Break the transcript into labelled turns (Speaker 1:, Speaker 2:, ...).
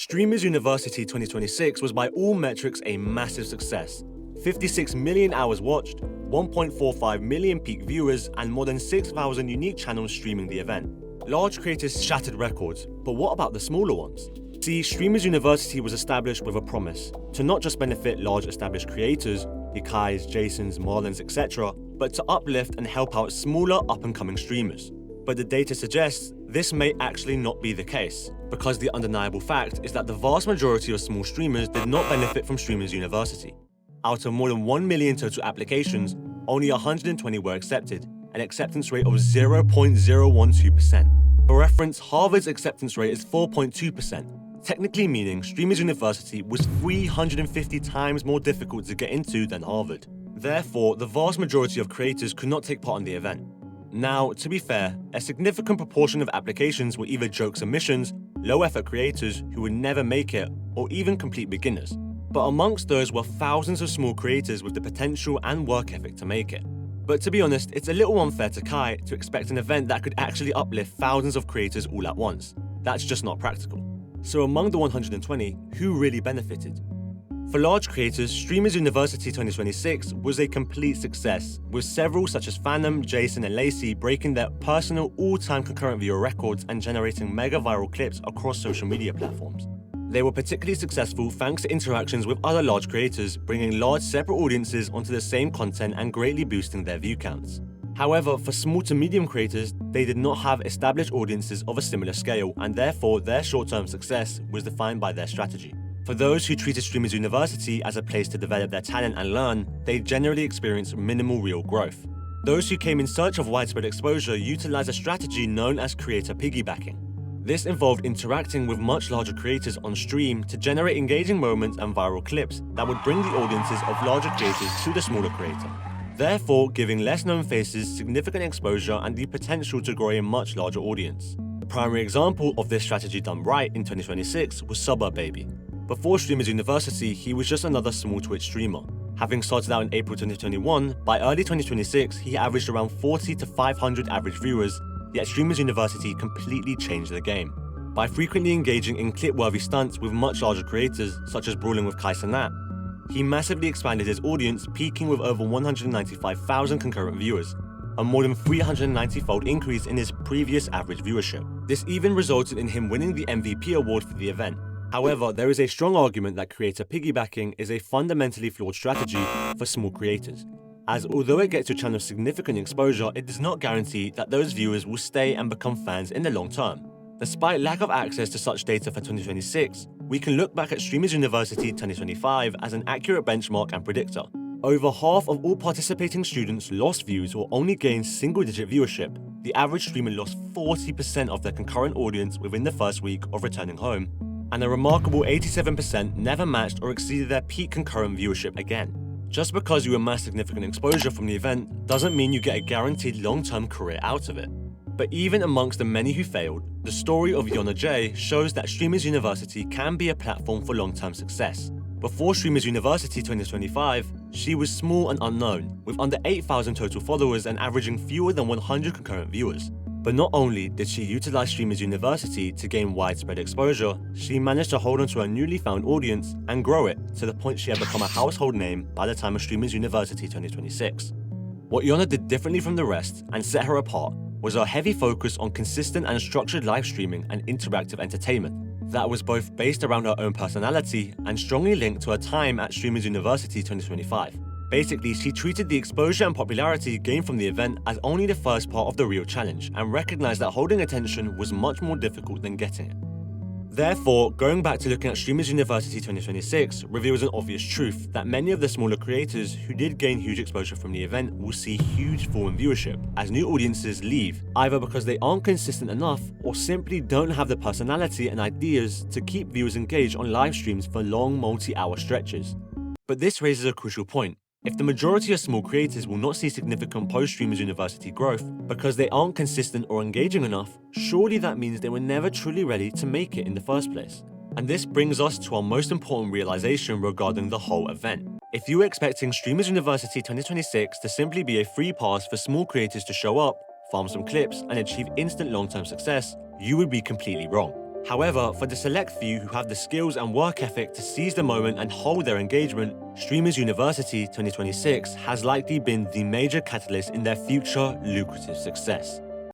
Speaker 1: Streamers University 2026 was by all metrics a massive success. 56 million hours watched, 1.45 million peak viewers, and more than 6,000 unique channels streaming the event. Large creators shattered records, but what about the smaller ones? See, Streamers University was established with a promise to not just benefit large established creators, the Kais, Jasons, Marlons, etc., but to uplift and help out smaller up-and-coming streamers. But the data suggests this may actually not be the case, because the undeniable fact is that the vast majority of small streamers did not benefit from Streamers University. Out of more than 1 million total applications, only 120 were accepted, an acceptance rate of 0.012%. For reference, Harvard's acceptance rate is 4.2%, technically meaning Streamers University was 350 times more difficult to get into than Harvard. Therefore, the vast majority of creators could not take part in the event. Now, to be fair, a significant proportion of applications were either joke submissions, low-effort creators who would never make it, or even complete beginners. But amongst those were thousands of small creators with the potential and work ethic to make it. But to be honest, it's a little unfair to Kai to expect an event that could actually uplift thousands of creators all at once. That's just not practical. So among the 120, who really benefited? For large creators, Streamers University 2026 was a complete success, with several such as Phantom, Jason, and Lacey breaking their personal all-time concurrent viewer records and generating mega viral clips across social media platforms. They were particularly successful thanks to interactions with other large creators, bringing large separate audiences onto the same content and greatly boosting their view counts. However, for small to medium creators, they did not have established audiences of a similar scale, and therefore their short-term success was defined by their strategy. For those who treated Streamers University as a place to develop their talent and learn, they generally experienced minimal real growth. Those who came in search of widespread exposure utilized a strategy known as creator piggybacking. This involved interacting with much larger creators on stream to generate engaging moments and viral clips that would bring the audiences of larger creators to the smaller creator, therefore giving less known faces significant exposure and the potential to grow a much larger audience. The primary example of this strategy done right in 2026 was Suburb Baby. Before Streamers University, he was just another small Twitch streamer. Having started out in April 2021, by early 2026 he averaged around 40 to 500 average viewers, yet Streamers University completely changed the game. By frequently engaging in clip-worthy stunts with much larger creators, such as brawling with Kai Cenat, he massively expanded his audience, peaking with over 195,000 concurrent viewers, a more than 390-fold increase in his previous average viewership. This even resulted in him winning the MVP award for the event. However, there is a strong argument that creator piggybacking is a fundamentally flawed strategy for small creators, as although it gets your channel significant exposure, it does not guarantee that those viewers will stay and become fans in the long term. Despite lack of access to such data for 2026, we can look back at Streamers University 2025 as an accurate benchmark and predictor. Over half of all participating students lost views or only gained single-digit viewership. The average streamer lost 40% of their concurrent audience within the first week of returning home, and a remarkable 87% never matched or exceeded their peak concurrent viewership again. Just because you amass significant exposure from the event doesn't mean you get a guaranteed long-term career out of it. But even amongst the many who failed, the story of Yona J shows that Streamers University can be a platform for long-term success. Before Streamers University 2025, she was small and unknown, with under 8,000 total followers and averaging fewer than 100 concurrent viewers. But not only did she utilize Streamers University to gain widespread exposure, she managed to hold onto a newly found audience and grow it to the point she had become a household name by the time of Streamers University 2026. What Yona did differently from the rest and set her apart was her heavy focus on consistent and structured live streaming and interactive entertainment that was both based around her own personality and strongly linked to her time at Streamers University 2025. Basically, she treated the exposure and popularity gained from the event as only the first part of the real challenge and recognized that holding attention was much more difficult than getting it. Therefore, going back to looking at Streamers University 2026 reveals an obvious truth that many of the smaller creators who did gain huge exposure from the event will see huge fall in viewership as new audiences leave, either because they aren't consistent enough or simply don't have the personality and ideas to keep viewers engaged on live streams for long multi-hour stretches. But this raises a crucial point. If the majority of small creators will not see significant post-Streamers University growth because they aren't consistent or engaging enough, surely that means they were never truly ready to make it in the first place. And this brings us to our most important realization regarding the whole event. If you were expecting Streamers University 2026 to simply be a free pass for small creators to show up, farm some clips, and achieve instant long-term success, you would be completely wrong. However, for the select few who have the skills and work ethic to seize the moment and hold their engagement, Streamers University 2026 has likely been the major catalyst in their future lucrative success.